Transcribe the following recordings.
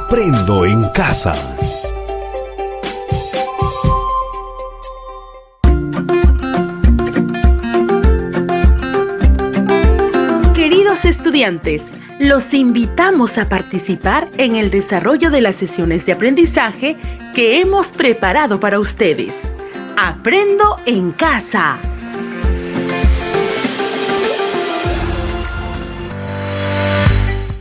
Aprendo en casa. Queridos estudiantes, los invitamos a participar en el desarrollo de las sesiones de aprendizaje que hemos preparado para ustedes. Aprendo en casa.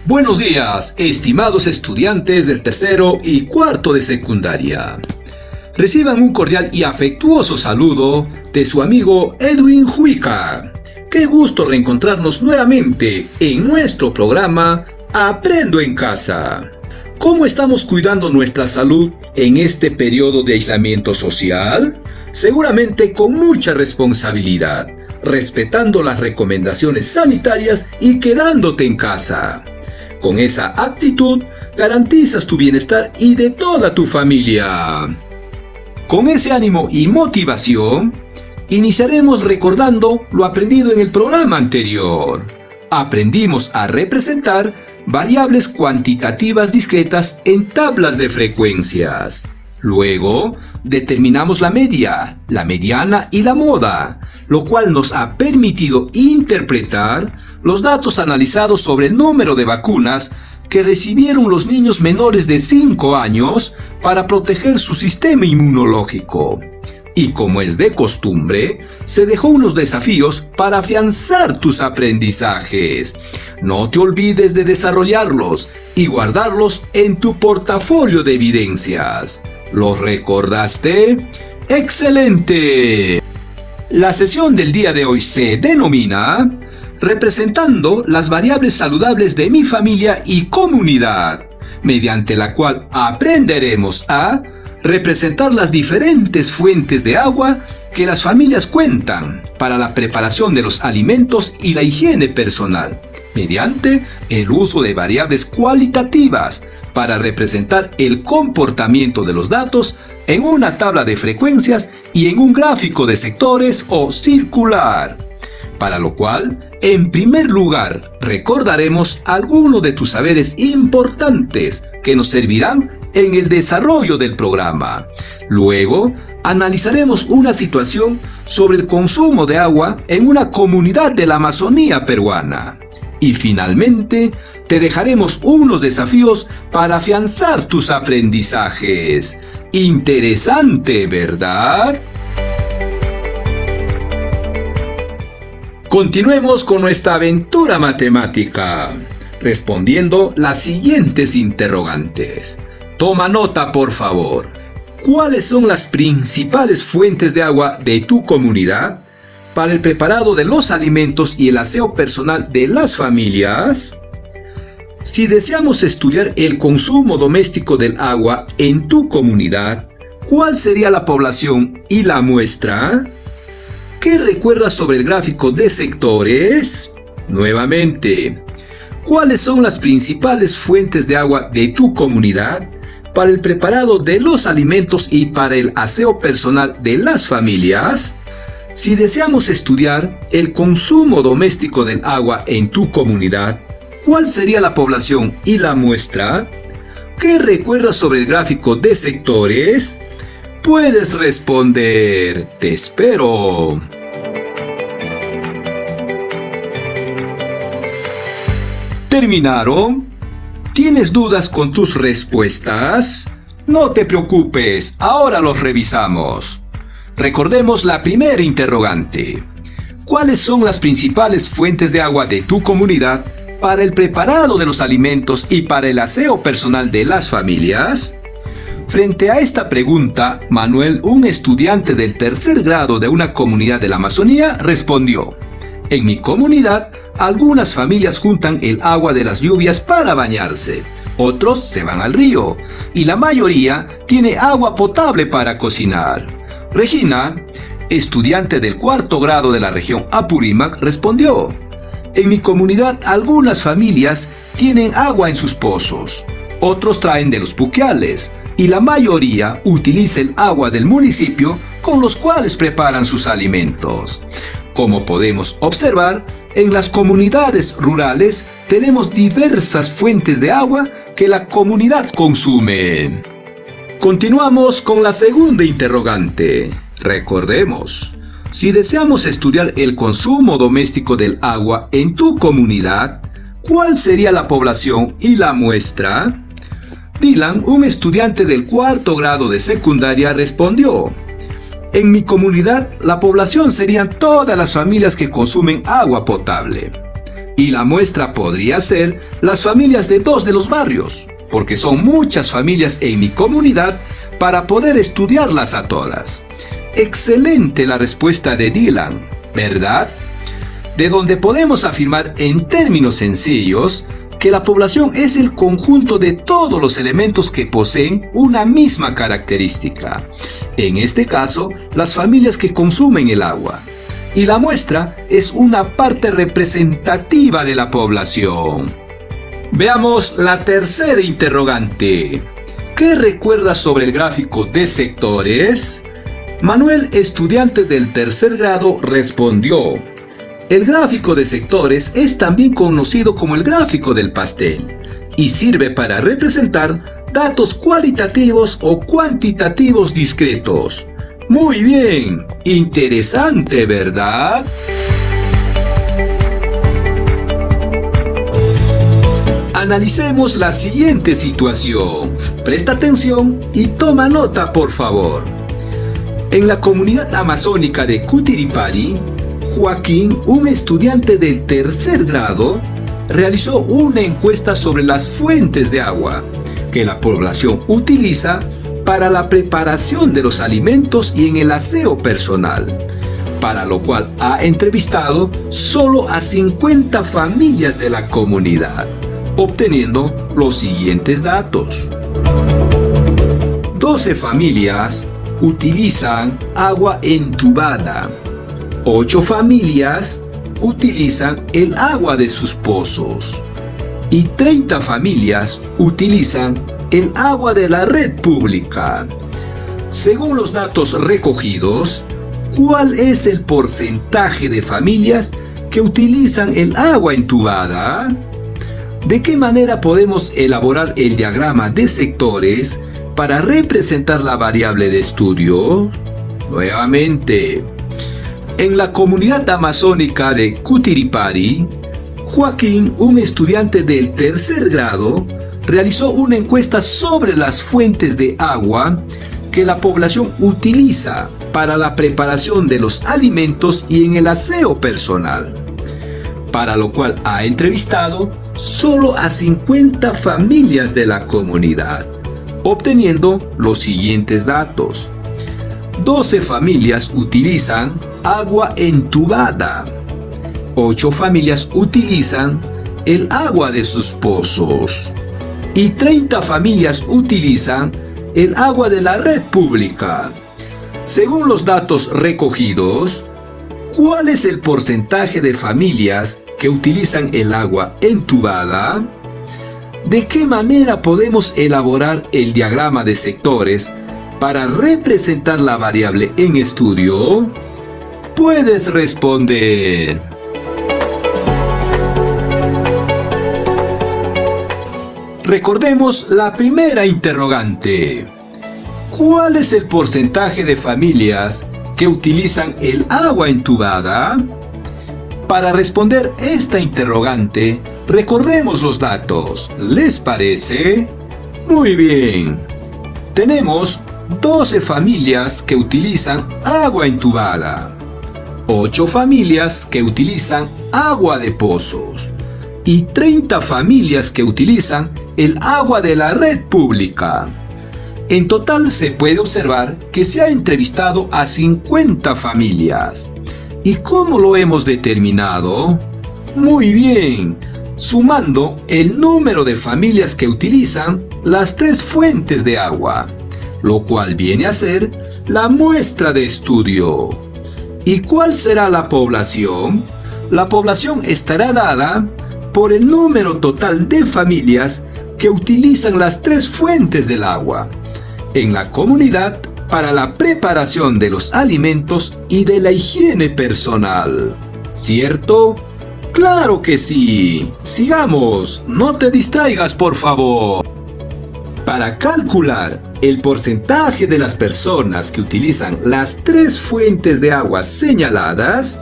Buenos días, estimados estudiantes del tercero y cuarto de secundaria. Reciban un cordial y afectuoso saludo de su amigo Edwin Juica. Qué gusto reencontrarnos nuevamente en nuestro programa Aprendo en Casa. ¿Cómo estamos cuidando nuestra salud en este periodo de aislamiento social? Seguramente con mucha responsabilidad, respetando las recomendaciones sanitarias y quedándote en casa. Con esa actitud, garantizas tu bienestar y de toda tu familia. Con ese ánimo y motivación, iniciaremos recordando lo aprendido en el programa anterior. Aprendimos a representar variables cuantitativas discretas en tablas de frecuencias. Luego, determinamos la media, la mediana y la moda, lo cual nos ha permitido interpretar los datos analizados sobre el número de vacunas que recibieron los niños menores de 5 años para proteger su sistema inmunológico. Y como es de costumbre, se dejó unos desafíos para afianzar tus aprendizajes. No te olvides de desarrollarlos y guardarlos en tu portafolio de evidencias. ¿Los recordaste? ¡Excelente! La sesión del día de hoy se denomina Representando las variables saludables de mi familia y comunidad, mediante la cual aprenderemos a representar las diferentes fuentes de agua que las familias cuentan para la preparación de los alimentos y la higiene personal, mediante el uso de variables cualitativas para representar el comportamiento de los datos en una tabla de frecuencias y en un gráfico de sectores o circular. Para lo cual, en primer lugar, recordaremos algunos de tus saberes importantes que nos servirán en el desarrollo del programa. Luego, analizaremos una situación sobre el consumo de agua en una comunidad de la Amazonía peruana. Y finalmente, te dejaremos unos desafíos para afianzar tus aprendizajes. Interesante, ¿verdad? Continuemos con nuestra aventura matemática, respondiendo las siguientes interrogantes. Toma nota, por favor. ¿Cuáles son las principales fuentes de agua de tu comunidad para el preparado de los alimentos y el aseo personal de las familias? Si deseamos estudiar el consumo doméstico del agua en tu comunidad, ¿cuál sería la población y la muestra? ¿Qué recuerdas sobre el gráfico de sectores? Nuevamente, ¿cuáles son las principales fuentes de agua de tu comunidad para el preparado de los alimentos y para el aseo personal de las familias? Si deseamos estudiar el consumo doméstico del agua en tu comunidad, ¿cuál sería la población y la muestra? ¿Qué recuerdas sobre el gráfico de sectores? Puedes responder. Te espero. ¿Terminaron? ¿Tienes dudas con tus respuestas? No te preocupes, ahora los revisamos. Recordemos la primera interrogante. ¿Cuáles son las principales fuentes de agua de tu comunidad para el preparado de los alimentos y para el aseo personal de las familias? Frente a esta pregunta, Manuel, un estudiante del tercer grado de una comunidad de la Amazonía, respondió: en mi comunidad, algunas familias juntan el agua de las lluvias para bañarse, otros se van al río, y la mayoría tiene agua potable para cocinar. Regina, estudiante del cuarto grado de la región Apurímac, respondió: en mi comunidad, algunas familias tienen agua en sus pozos, otros traen de los puquiales, y la mayoría utiliza el agua del municipio con los cuales preparan sus alimentos. Como podemos observar, en las comunidades rurales tenemos diversas fuentes de agua que la comunidad consume. Continuamos con la segunda interrogante. Recordemos, si deseamos estudiar el consumo doméstico del agua en tu comunidad, ¿cuál sería la población y la muestra? Dylan, un estudiante del 4º grado de secundaria, respondió: en mi comunidad, la población serían todas las familias que consumen agua potable. Y la muestra podría ser las familias de 2 de los barrios, porque son muchas familias en mi comunidad para poder estudiarlas a todas. Excelente la respuesta de Dylan, ¿verdad? De donde podemos afirmar en términos sencillos que la población es el conjunto de todos los elementos que poseen una misma característica. En este caso, las familias que consumen el agua. Y la muestra es una parte representativa de la población. Veamos la tercera interrogante. ¿Qué recuerdas sobre el gráfico de sectores? Manuel, estudiante del 3er grado, respondió: el gráfico de sectores es también conocido como el gráfico del pastel y sirve para representar datos cualitativos o cuantitativos discretos. Muy bien, interesante, ¿verdad? Analicemos la siguiente situación. Presta atención y toma nota, por favor. En la comunidad amazónica de Cutiripari, Joaquín, un estudiante del 3er grado, realizó una encuesta sobre las fuentes de agua que la población utiliza para la preparación de los alimentos y en el aseo personal, para lo cual ha entrevistado solo a 50 familias de la comunidad, obteniendo los siguientes datos. 12 familias utilizan agua entubada. 8 familias utilizan el agua de sus pozos y 30 familias utilizan el agua de la red pública. Según los datos recogidos, ¿cuál es el porcentaje de familias que utilizan el agua entubada? ¿De qué manera podemos elaborar el diagrama de sectores para representar la variable de estudio? Nuevamente, en la comunidad amazónica de Cutiripari, Joaquín, un estudiante del 3er grado, realizó una encuesta sobre las fuentes de agua que la población utiliza para la preparación de los alimentos y en el aseo personal, para lo cual ha entrevistado solo a 50 familias de la comunidad, obteniendo los siguientes datos. 12 familias utilizan agua entubada. 8 familias utilizan el agua de sus pozos. Y 30 familias utilizan el agua de la red pública. Según los datos recogidos, ¿cuál es el porcentaje de familias que utilizan el agua entubada? ¿De qué manera podemos elaborar el diagrama de sectores para representar la variable en estudio? Puedes responder. Recordemos la primera interrogante. ¿Cuál es el porcentaje de familias que utilizan el agua entubada? Para responder esta interrogante, recordemos los datos. ¿Les parece? Muy bien. Tenemos 12 familias que utilizan agua entubada, 8 familias que utilizan agua de pozos y 30 familias que utilizan el agua de la red pública. En total se puede observar que se ha entrevistado a 50 familias. ¿Y cómo lo hemos determinado? Muy bien, sumando el número de familias que utilizan las 3 fuentes de agua, lo cual viene a ser la muestra de estudio. ¿Y cuál será la población? La población estará dada por el número total de familias que utilizan las 3 fuentes del agua en la comunidad para la preparación de los alimentos y de la higiene personal. ¿Cierto? ¡Claro que sí! Sigamos, no te distraigas, por favor. Para calcular el porcentaje de las personas que utilizan las 3 fuentes de agua señaladas,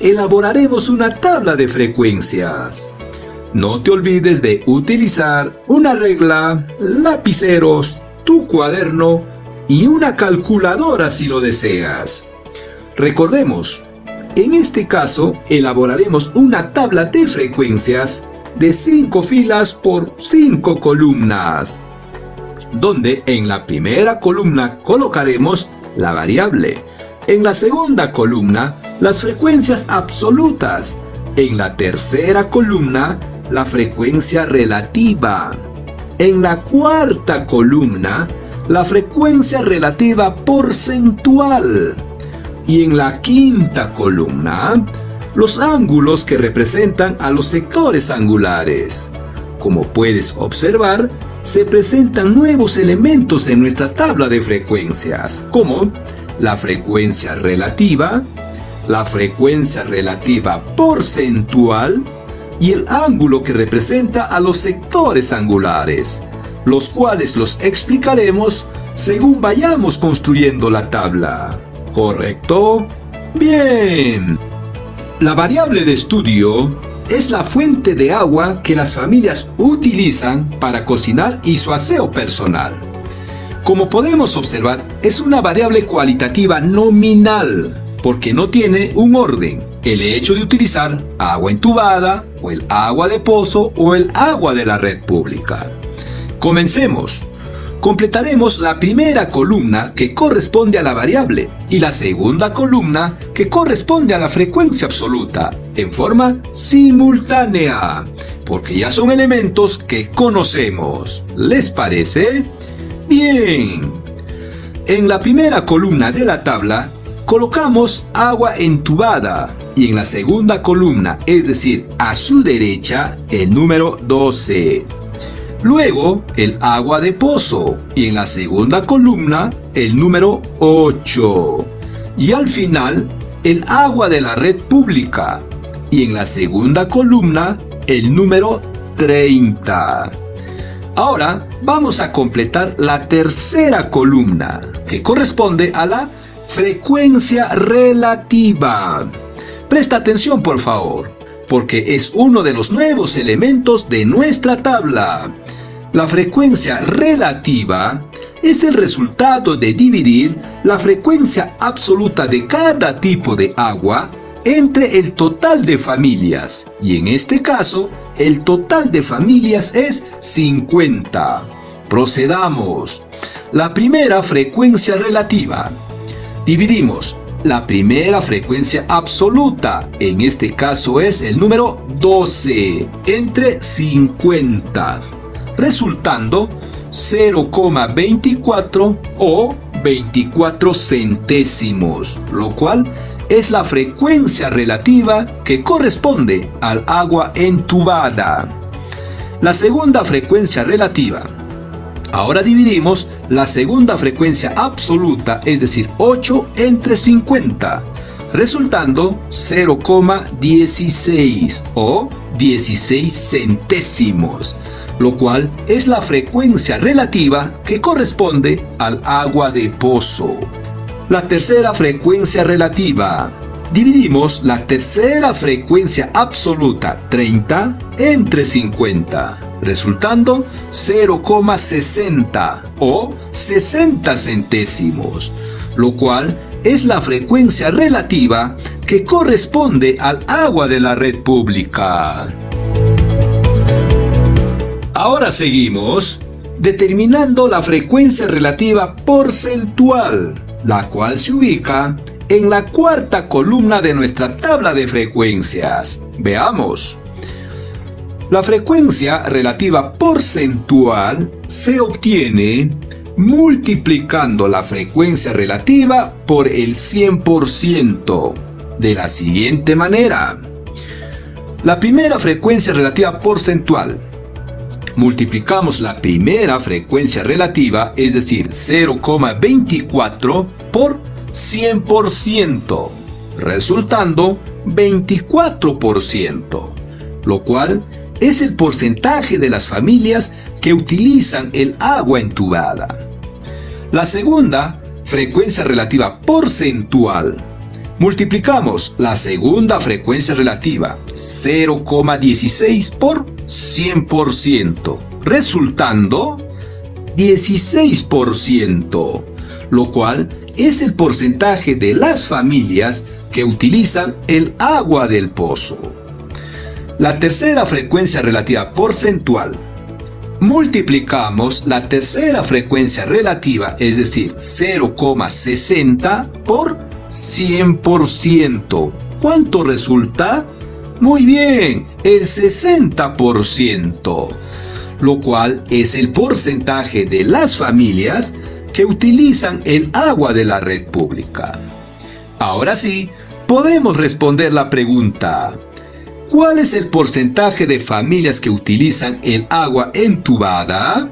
elaboraremos una tabla de frecuencias. No te olvides de utilizar una regla, lapiceros, tu cuaderno y una calculadora si lo deseas. Recordemos, en este caso elaboraremos una tabla de frecuencias de 5 filas por 5 columnas, donde en la primera columna colocaremos la variable, en la segunda columna las frecuencias absolutas, en la tercera columna la frecuencia relativa, en la cuarta columna la frecuencia relativa porcentual y en la quinta columna los ángulos que representan a los sectores angulares. Como puedes observar, se presentan nuevos elementos en nuestra tabla de frecuencias, como la frecuencia relativa porcentual y el ángulo que representa a los sectores angulares, los cuales los explicaremos según vayamos construyendo la tabla. ¿Correcto? ¡Bien! La variable de estudio es la fuente de agua que las familias utilizan para cocinar y su aseo personal. Como podemos observar, es una variable cualitativa nominal, porque no tiene un orden. El hecho de utilizar agua entubada, o el agua de pozo, o el agua de la red pública. Comencemos. Completaremos la primera columna que corresponde a la variable y la segunda columna que corresponde a la frecuencia absoluta en forma simultánea, porque ya son elementos que conocemos. ¿Les parece? Bien. En la primera columna de la tabla colocamos agua entubada y en la segunda columna, es decir, a su derecha, el número 12. Luego, el agua de pozo y en la segunda columna, el número 8. Y al final, el agua de la red pública y en la segunda columna, el número 30. Ahora vamos a completar la tercera columna, que corresponde a la frecuencia relativa. Presta atención, por favor, porque es uno de los nuevos elementos de nuestra tabla. La frecuencia relativa es el resultado de dividir la frecuencia absoluta de cada tipo de agua entre el total de familias, y en este caso, el total de familias es 50. Procedamos. La primera frecuencia relativa. Dividimos la primera frecuencia absoluta, en este caso es el número 12, entre 50, resultando 0,24 o 24 centésimos, lo cual es la frecuencia relativa que corresponde al agua entubada. La segunda frecuencia relativa. Ahora dividimos la segunda frecuencia absoluta, es decir, 8 entre 50, resultando 0,16 o 16 centésimos, lo cual es la frecuencia relativa que corresponde al agua de pozo. La tercera frecuencia relativa. Dividimos la tercera frecuencia absoluta, 30, entre 50, resultando 0,60 o 60 centésimos, lo cual es la frecuencia relativa que corresponde al agua de la red pública. Ahora seguimos determinando la frecuencia relativa porcentual, la cual se ubica en la cuarta columna de nuestra tabla de frecuencias. Veamos. La frecuencia relativa porcentual se obtiene multiplicando la frecuencia relativa por el 100%, de la siguiente manera. La primera frecuencia relativa porcentual. multiplicamos la primera frecuencia relativa, es decir, 0,24 por 100%, resultando 24%, lo cual es el porcentaje de las familias que utilizan el agua entubada. La segunda frecuencia relativa porcentual, multiplicamos la segunda frecuencia relativa 0,16 por 100%, resultando 16%, lo cual es el porcentaje de las familias que utilizan el agua del pozo. La tercera frecuencia relativa porcentual, multiplicamos la tercera frecuencia relativa, es decir, 0,60 por 100%. ¿Cuánto resulta? Muy bien, el 60%, lo cual es el porcentaje de las familias que utilizan el agua de la red pública. Ahora sí, podemos responder la pregunta: ¿cuál es el porcentaje de familias que utilizan el agua entubada?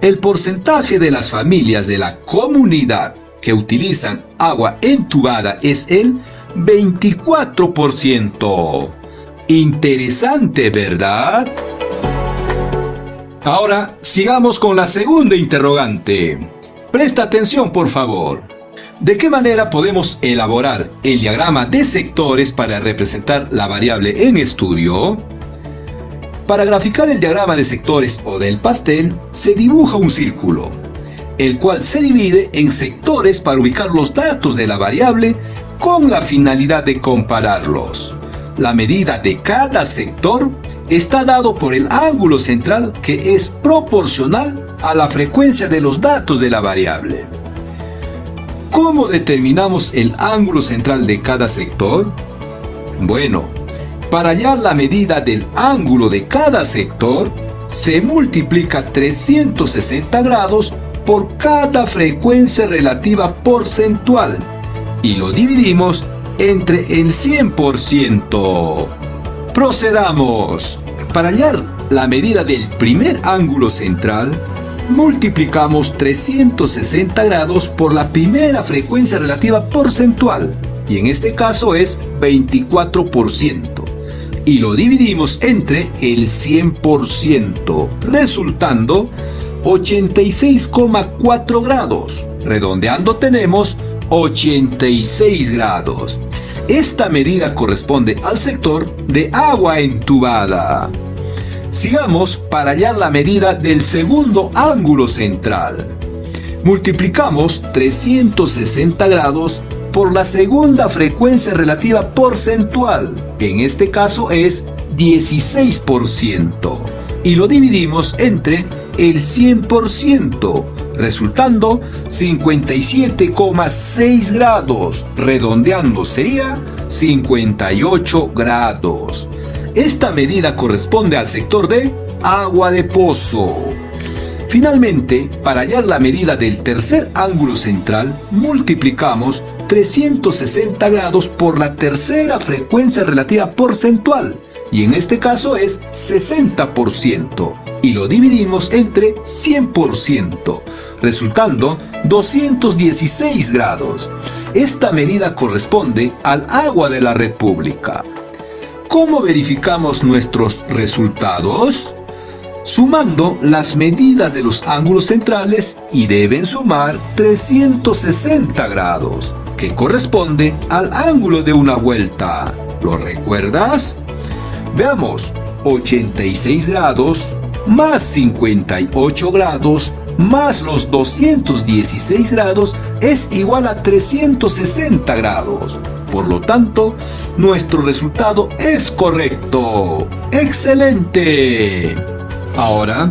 El porcentaje de las familias de la comunidad que utilizan agua entubada es el 24%. Interesante, ¿verdad? Ahora sigamos con la segunda interrogante. Presta atención, por favor. ¿De qué manera podemos elaborar el diagrama de sectores para representar la variable en estudio? Para graficar el diagrama de sectores o del pastel, se dibuja un círculo, el cual se divide en sectores para ubicar los datos de la variable con la finalidad de compararlos. La medida de cada sector está dado por el ángulo central, que es proporcional a la frecuencia de los datos de la variable. ¿Cómo determinamos el ángulo central de cada sector? Bueno, para hallar la medida del ángulo de cada sector, se multiplica 360 grados por cada frecuencia relativa porcentual y lo dividimos entre el 100%. Procedamos. Para hallar la medida del primer ángulo central, multiplicamos 360 grados por la primera frecuencia relativa porcentual, y en este caso es 24%, y lo dividimos entre el 100%, resultando 86,4 grados. Redondeando tenemos 86 grados. Esta medida corresponde al sector de agua entubada. Sigamos para hallar la medida del segundo ángulo central. Multiplicamos 360 grados por la segunda frecuencia relativa porcentual, que en este caso es 16%, y lo dividimos entre el 100%, resultando 57,6 grados. Redondeando sería 58 grados. Esta medida corresponde al sector de agua de pozo. Finalmente, para hallar la medida del tercer ángulo central, multiplicamos 360 grados por la tercera frecuencia relativa porcentual, y en este caso es 60%, y lo dividimos entre 100%, resultando 216 grados. Esta medida corresponde al agua de la red pública. ¿Cómo verificamos nuestros resultados? Sumando las medidas de los ángulos centrales, y deben sumar 360 grados, que corresponde al ángulo de una vuelta. ¿Lo recuerdas? Veamos, 86 grados más 58 grados más los 216 grados es igual a 360 grados. Por lo tanto, nuestro resultado es correcto. ¡Excelente! Ahora,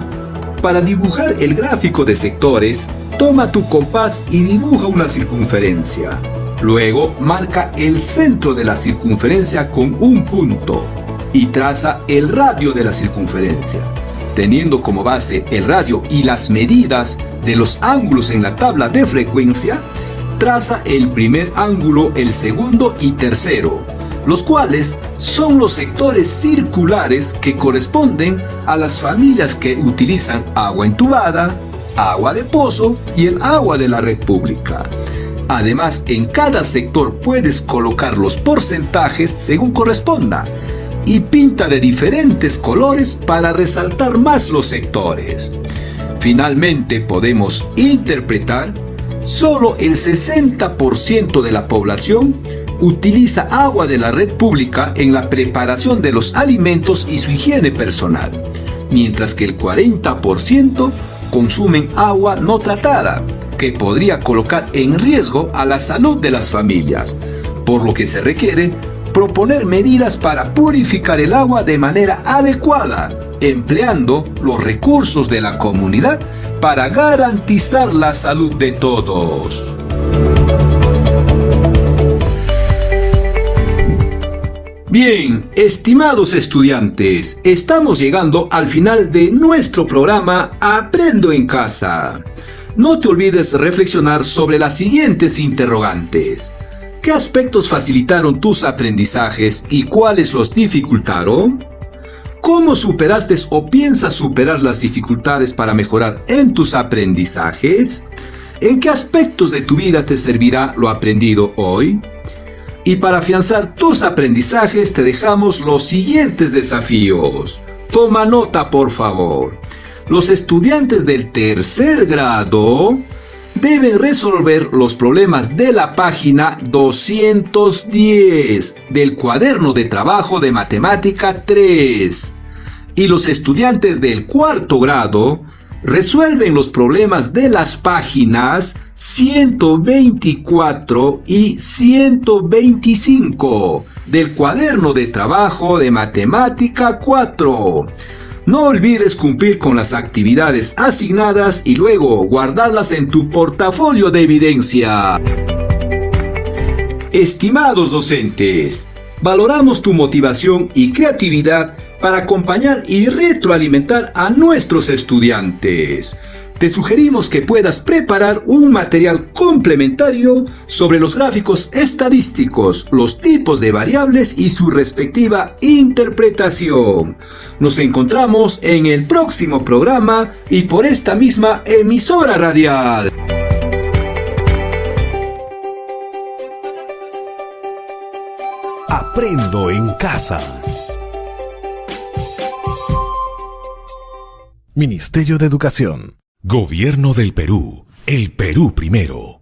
para dibujar el gráfico de sectores, toma tu compás y dibuja una circunferencia. Luego, marca el centro de la circunferencia con un punto y traza el radio de la circunferencia. Teniendo como base el radio y las medidas de los ángulos en la tabla de frecuencia, traza el primer ángulo, el segundo y tercero. los cuales son los sectores circulares que corresponden a las familias que utilizan agua entubada, agua de pozo y el agua de la red pública. Además, en cada sector puedes colocar los porcentajes según corresponda y pinta de diferentes colores para resaltar más los sectores. Finalmente, podemos interpretar: solo el 60% de la población utiliza agua de la red pública en la preparación de los alimentos y su higiene personal, mientras que el 40% consumen agua no tratada, que podría colocar en riesgo a la salud de las familias, por lo que se requiere proponer medidas para purificar el agua de manera adecuada, empleando los recursos de la comunidad para garantizar la salud de todos. Bien, estimados estudiantes, estamos llegando al final de nuestro programa Aprendo en Casa. No te olvides reflexionar sobre las siguientes interrogantes. ¿Qué aspectos facilitaron tus aprendizajes y cuáles los dificultaron? ¿Cómo superaste o piensas superar las dificultades para mejorar en tus aprendizajes? ¿En qué aspectos de tu vida te servirá lo aprendido hoy? Y para afianzar tus aprendizajes te dejamos los siguientes desafíos. Toma nota, por favor. Los estudiantes del tercer grado deben resolver los problemas de la página 210 del cuaderno de trabajo de matemática 3. Y los estudiantes del cuarto grado resuelven los problemas de las páginas 124 y 125 del cuaderno de trabajo de matemática 4. No olvides cumplir con las actividades asignadas y luego guardarlas en tu portafolio de evidencia. Estimados docentes, valoramos tu motivación y creatividad para acompañar y retroalimentar a nuestros estudiantes. Te sugerimos que puedas preparar un material complementario sobre los gráficos estadísticos, los tipos de variables y su respectiva interpretación. Nos encontramos en el próximo programa y por esta misma emisora radial. Aprendo en casa. Ministerio de Educación. Gobierno del Perú. El Perú primero.